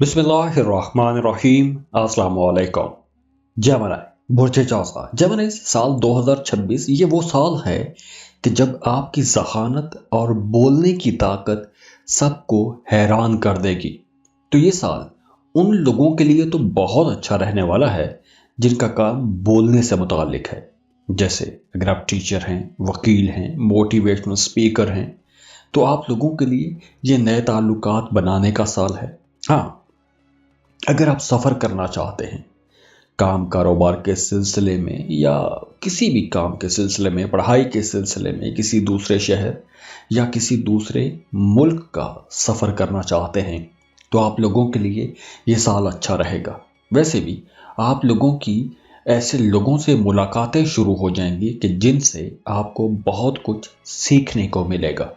बिस्मिल्लाहिर्रहमानिर्रहीम अस्सलाम वालेकुम। जमनाय बुरचे चौसा जमनाय साल 2026 ये वो साल है कि जब आपकी जहानत और बोलने की ताकत सबको हैरान कर देगी। तो ये साल उन लोगों के लिए तो बहुत अच्छा रहने वाला है जिनका काम बोलने से मुतालिक है। जैसे अगर आप टीचर हैं, वकील हैं, मोटिवेशनल स्पीकर हैं, तो आप लोगों के लिए ये नए ताल्लुकात बनाने का साल है। हाँ, अगर आप सफ़र करना चाहते हैं काम कारोबार के सिलसिले में या किसी भी काम के सिलसिले में, पढ़ाई के सिलसिले में, किसी दूसरे शहर या किसी दूसरे मुल्क का सफ़र करना चाहते हैं, तो आप लोगों के लिए ये साल अच्छा रहेगा। वैसे भी आप लोगों की ऐसे लोगों से मुलाकातें शुरू हो जाएंगी कि जिनसे आपको बहुत कुछ सीखने को मिलेगा।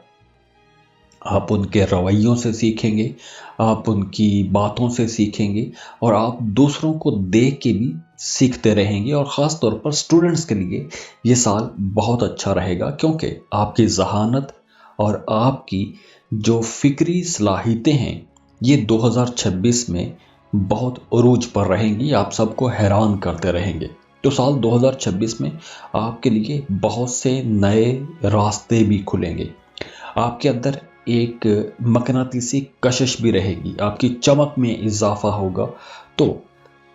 आप उनके रवैयों से सीखेंगे, आप उनकी बातों से सीखेंगे और आप दूसरों को देख के भी सीखते रहेंगे। और ख़ास तौर पर स्टूडेंट्स के लिए ये साल बहुत अच्छा रहेगा क्योंकि आपकी ज़हानत और आपकी जो फ़िक्री सलाहियतें हैं ये 2026 में बहुत उरूज पर रहेंगी, आप सबको हैरान करते रहेंगे। तो साल 2026 में आपके लिए बहुत से नए रास्ते भी खुलेंगे। आपके अंदर एक मकनातीसी कशिश भी रहेगी, आपकी चमक में इजाफा होगा। तो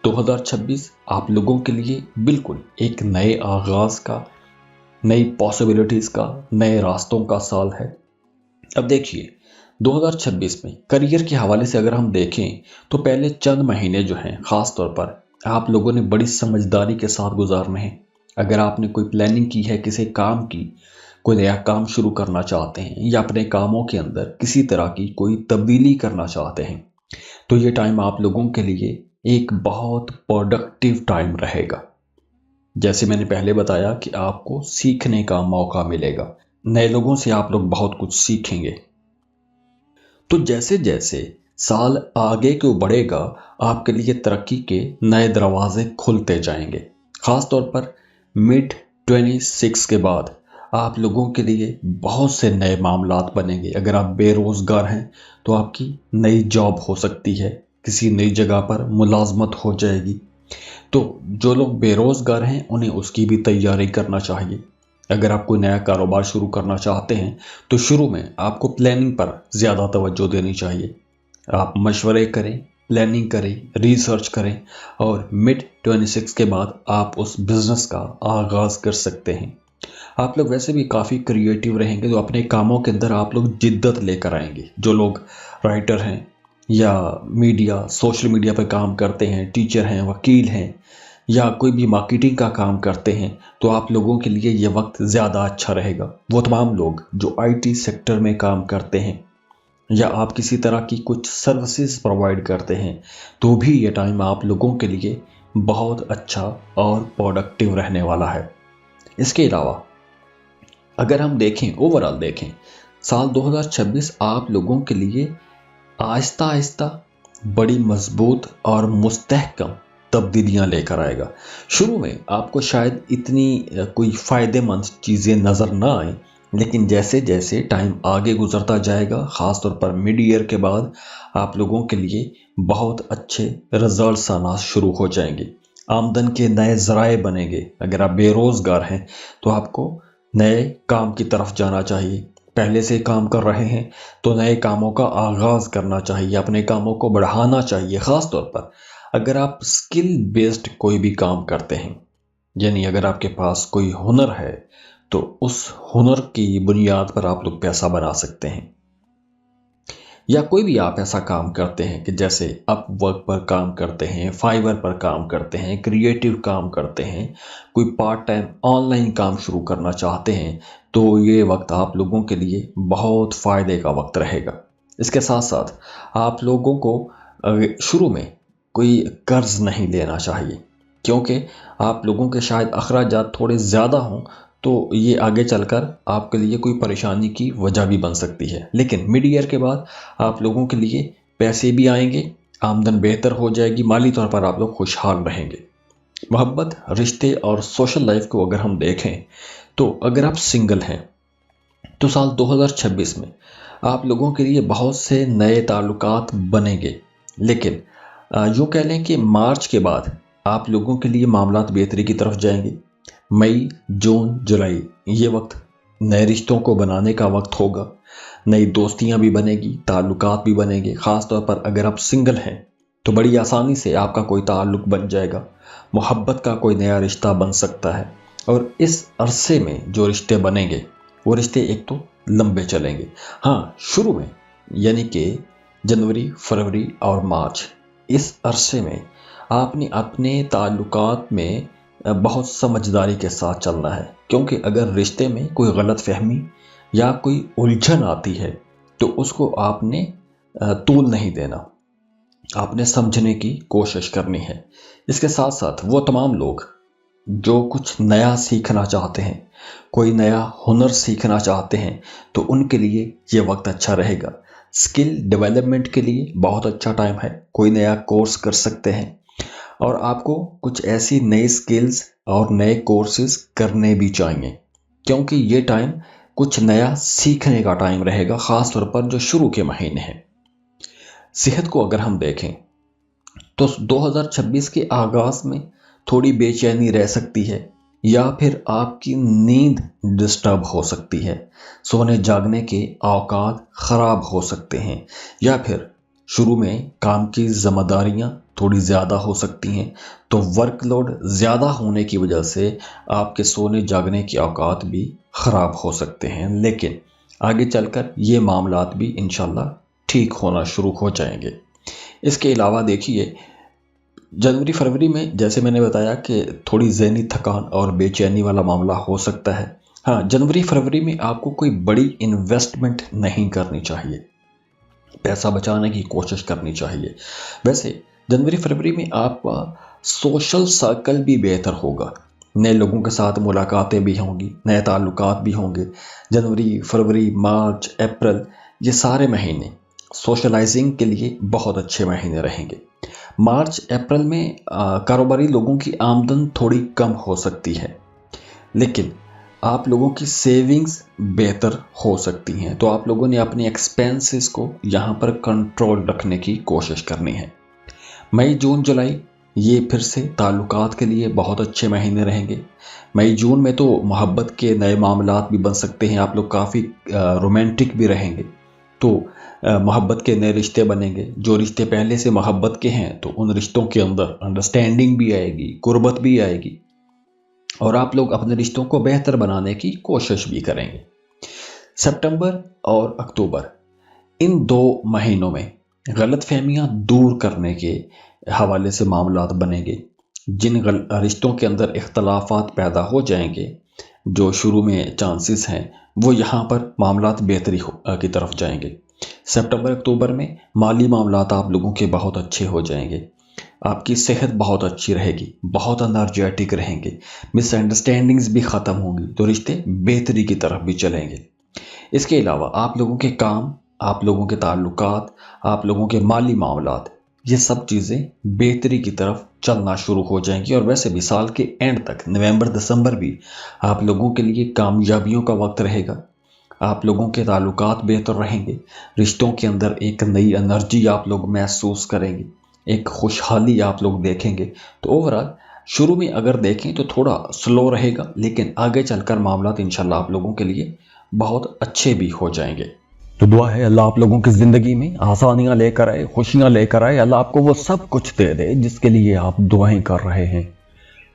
2026 आप लोगों के लिए बिल्कुल एक नए आगाज़ का, नई पॉसिबिलिटीज़ का, नए रास्तों का साल है। अब देखिए 2026 में करियर के हवाले से अगर हम देखें तो पहले चंद महीने जो हैं ख़ास तौर पर आप लोगों ने बड़ी समझदारी के साथ गुजारने हैं। अगर आपने कोई प्लानिंग की है किसी काम की, कोई नया काम शुरू करना चाहते हैं या अपने कामों के अंदर किसी तरह की कोई तब्दीली करना चाहते हैं, तो ये टाइम आप लोगों के लिए एक बहुत प्रोडक्टिव टाइम रहेगा। जैसे मैंने पहले बताया कि आपको सीखने का मौका मिलेगा, नए लोगों से आप लोग बहुत कुछ सीखेंगे। तो जैसे जैसे साल आगे को बढ़ेगा आपके लिए तरक्की के नए दरवाजे खुलते जाएंगे। ख़ास तौर पर मिड 26 के बाद आप लोगों के लिए बहुत से नए मामलात बनेंगे। अगर आप बेरोज़गार हैं तो आपकी नई जॉब हो सकती है, किसी नई जगह पर मुलाजमत हो जाएगी। तो जो लोग बेरोज़गार हैं उन्हें उसकी भी तैयारी करना चाहिए। अगर आप कोई नया कारोबार शुरू करना चाहते हैं तो शुरू में आपको प्लानिंग पर ज़्यादा तवज्जो देनी चाहिए। आप मशवरे करें, प्लानिंग करें, रिसर्च करें और मिड 26 के बाद आप उस बिज़नेस का आगाज़ कर सकते हैं। आप लोग वैसे भी काफ़ी क्रिएटिव रहेंगे, तो अपने कामों के अंदर आप लोग जिद्दत लेकर आएंगे। जो लोग राइटर हैं या मीडिया, सोशल मीडिया पर काम करते हैं, टीचर हैं, वकील हैं या कोई भी मार्केटिंग का काम करते हैं, तो आप लोगों के लिए ये वक्त ज़्यादा अच्छा रहेगा। वो तमाम लोग जो आईटी सेक्टर में काम करते हैं या आप किसी तरह की कुछ सर्विसेज प्रोवाइड करते हैं, तो भी ये टाइम आप लोगों के लिए बहुत अच्छा और प्रोडक्टिव रहने वाला है। इसके अलावा अगर हम देखें, ओवरऑल देखें, साल 2026 आप लोगों के लिए आहिस्ता आहिस्ता बड़ी मजबूत और मुस्तहकम तब्दीलियां लेकर आएगा। शुरू में आपको शायद इतनी कोई फ़ायदेमंद चीज़ें नज़र ना आए, लेकिन जैसे जैसे टाइम आगे गुजरता जाएगा, ख़ास तौर पर मिड ईयर के बाद आप लोगों के लिए बहुत अच्छे रिजल्ट्स आना शुरू हो जाएंगे। आमदन के नए ज़राए बनेंगे। अगर आप बेरोज़गार हैं तो आपको नए काम की तरफ जाना चाहिए। पहले से काम कर रहे हैं तो नए कामों का आगाज़ करना चाहिए, अपने कामों को बढ़ाना चाहिए। ख़ास तौर पर अगर आप स्किल बेस्ड कोई भी काम करते हैं, यानी अगर आपके पास कोई हुनर है तो उस हुनर की बुनियाद पर आप लोग पैसा बना सकते हैं। या कोई भी आप ऐसा काम करते हैं कि जैसे आप वर्क पर काम करते हैं, फाइवर पर काम करते हैं, क्रिएटिव काम करते हैं, कोई पार्ट टाइम ऑनलाइन काम शुरू करना चाहते हैं, तो ये वक्त आप लोगों के लिए बहुत फ़ायदे का वक्त रहेगा। इसके साथ साथ आप लोगों को शुरू में कोई कर्ज नहीं लेना चाहिए, क्योंकि आप लोगों के शायद अखराजात थोड़े ज़्यादा हों, तो ये आगे चलकर आपके लिए कोई परेशानी की वजह भी बन सकती है। लेकिन मिड ईयर के बाद आप लोगों के लिए पैसे भी आएंगे, आमदन बेहतर हो जाएगी, माली तौर पर आप लोग खुशहाल रहेंगे। मोहब्बत, रिश्ते और सोशल लाइफ को अगर हम देखें तो अगर आप सिंगल हैं तो साल 2026 में आप लोगों के लिए बहुत से नए ताल्लुकात बनेंगे। लेकिन यूँ कह लें कि मार्च के बाद आप लोगों के लिए मामलात बेहतरी की तरफ जाएंगे। मई, जून, जुलाई ये वक्त नए रिश्तों को बनाने का वक्त होगा। नई दोस्तियां भी बनेगी, ताल्लुकात भी बनेंगे। ख़ास तौर पर अगर आप सिंगल हैं तो बड़ी आसानी से आपका कोई ताल्लुक बन जाएगा, मोहब्बत का कोई नया रिश्ता बन सकता है। और इस अरसे में जो रिश्ते बनेंगे वो रिश्ते एक तो लंबे चलेंगे। हाँ, शुरू में यानी कि जनवरी, फरवरी और मार्च, इस अरसे में आपने अपने ताल्लुकात में बहुत समझदारी के साथ चलना है, क्योंकि अगर रिश्ते में कोई गलत फहमी या कोई उलझन आती है तो उसको आपने तूल नहीं देना, आपने समझने की कोशिश करनी है। इसके साथ साथ वो तमाम लोग जो कुछ नया सीखना चाहते हैं, कोई नया हुनर सीखना चाहते हैं, तो उनके लिए ये वक्त अच्छा रहेगा। स्किल डेवलपमेंट के लिए बहुत अच्छा टाइम है, कोई नया कोर्स कर सकते हैं और आपको कुछ ऐसी नई स्किल्स और नए कोर्सेज करने भी चाहिए, क्योंकि ये टाइम कुछ नया सीखने का टाइम रहेगा, ख़ास तौर पर जो शुरू के महीने हैं। सेहत को अगर हम देखें तो 2026 के आगाज़ में थोड़ी बेचैनी रह सकती है या फिर आपकी नींद डिस्टर्ब हो सकती है, सोने जागने के औकात ख़राब हो सकते हैं, या फिर शुरू में काम की ज़िम्मेदारियां थोड़ी ज़्यादा हो सकती हैं, तो वर्कलोड ज़्यादा होने की वजह से आपके सोने जागने के औकात भी ख़राब हो सकते हैं। लेकिन आगे चलकर ये मामलात भी इंशाल्लाह ठीक होना शुरू हो जाएंगे। इसके अलावा देखिए, जनवरी फरवरी में जैसे मैंने बताया कि थोड़ी ज़हनी थकान और बेचैनी वाला मामला हो सकता है। हाँ, जनवरी फरवरी में आपको कोई बड़ी इन्वेस्टमेंट नहीं करनी चाहिए, पैसा बचाने की कोशिश करनी चाहिए। वैसे जनवरी फरवरी में आपका सोशल सर्कल भी बेहतर होगा, नए लोगों के साथ मुलाकातें भी होंगी, नए ताल्लुकात भी होंगे। जनवरी, फरवरी, मार्च, अप्रैल ये सारे महीने सोशलाइजिंग के लिए बहुत अच्छे महीने रहेंगे। मार्च अप्रैल में कारोबारी लोगों की आमदन थोड़ी कम हो सकती है, लेकिन आप लोगों की सेविंग्स बेहतर हो सकती हैं, तो आप लोगों ने अपने एक्सपेंसेस को यहाँ पर कंट्रोल रखने की कोशिश करनी है। मई, जून, जुलाई ये फिर से ताल्लुकात के लिए बहुत अच्छे महीने रहेंगे। मई, जून में तो मोहब्बत के नए मामलात भी बन सकते हैं, आप लोग काफ़ी रोमांटिक भी रहेंगे, तो मोहब्बत के नए रिश्ते बनेंगे। जो रिश्ते पहले से मोहब्बत के हैं तो उन रिश्तों के अंदर अंडरस्टैंडिंग भी आएगी, कुर्बत भी आएगी और आप लोग अपने रिश्तों को बेहतर बनाने की कोशिश भी करेंगे। सितंबर और अक्टूबर, इन 2 महीनों में गलतफहमियां दूर करने के हवाले से मामलात बनेंगे। जिन रिश्तों के अंदर इख्तलाफात पैदा हो जाएंगे, जो शुरू में चांसेस हैं, वो यहाँ पर मामलात बेहतरी की तरफ जाएंगे। सितंबर अक्टूबर में माली मामलात आप लोगों के बहुत अच्छे हो जाएंगे, आपकी सेहत बहुत अच्छी रहेगी, बहुत एनर्जेटिक रहेंगे, मिसअंडरस्टैंडिंग्स भी ख़त्म होंगी, तो रिश्ते बेहतरी की तरफ भी चलेंगे। इसके अलावा आप लोगों के काम, आप लोगों के ताल्लुकात, आप लोगों के माली मामलात, ये सब चीज़ें बेहतरी की तरफ चलना शुरू हो जाएंगी। और वैसे भी साल के एंड तक नवंबर दिसंबर भी आप लोगों के लिए कामयाबियों का वक्त रहेगा, आप लोगों के ताल्लुकात बेहतर रहेंगे, रिश्तों के अंदर एक नई एनर्जी आप लोग महसूस करेंगे, एक खुशहाली आप लोग देखेंगे। तो ओवरऑल शुरू में अगर देखें तो थोड़ा स्लो रहेगा, लेकिन आगे चलकर मामलात इंशाल्लाह आप लोगों के लिए बहुत अच्छे भी हो जाएंगे। तो दुआ है अल्लाह आप लोगों की ज़िंदगी में आसानियां लेकर आए, खुशियां लेकर आए। अल्लाह आपको वो सब कुछ दे दे जिसके लिए आप दुआएं कर रहे हैं,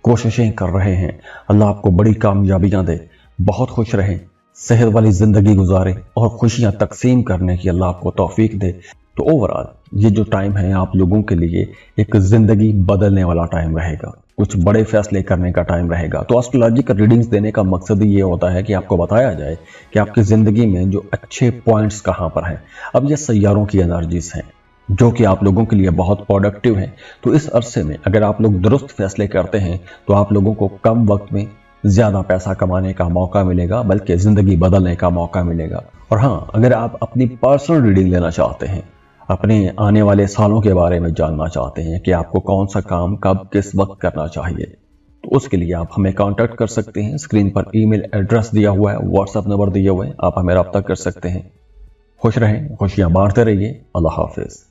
कोशिशें कर रहे हैं। अल्लाह आपको बड़ी कामयाबियां दे, बहुत खुश रहें, सेहत वाली ज़िंदगी गुजारें और खुशियां तकसीम करने की अल्लाह आपको तौफीक दे। तो ओवरऑल ये जो टाइम है आप लोगों के लिए एक ज़िंदगी बदलने वाला टाइम रहेगा, कुछ बड़े फैसले करने का टाइम रहेगा। तो एस्ट्रोलॉजी का रीडिंग्स देने का मकसद ही ये होता है कि आपको बताया जाए कि आपकी ज़िंदगी में जो अच्छे पॉइंट्स कहाँ पर हैं। अब ये सैयारों की एनर्जीज हैं जो कि आप लोगों के लिए बहुत प्रोडक्टिव हैं। तो इस अरसे में अगर आप लोग दुरुस्त फैसले करते हैं तो आप लोगों को कम वक्त में ज़्यादा पैसा कमाने का मौका मिलेगा, बल्कि ज़िंदगी बदलने का मौका मिलेगा। और हाँ, अगर आप अपनी पर्सनल रीडिंग लेना चाहते हैं, अपने आने वाले सालों के बारे में जानना चाहते हैं कि आपको कौन सा काम कब किस वक्त करना चाहिए, तो उसके लिए आप हमें कांटेक्ट कर सकते हैं। स्क्रीन पर ईमेल एड्रेस दिया हुआ है, व्हाट्सएप नंबर दिए हुए हैं, आप हमें रब्ता कर सकते हैं। खुश रहें, खुशियां बांटते रहिए। अल्लाह हाफिज़।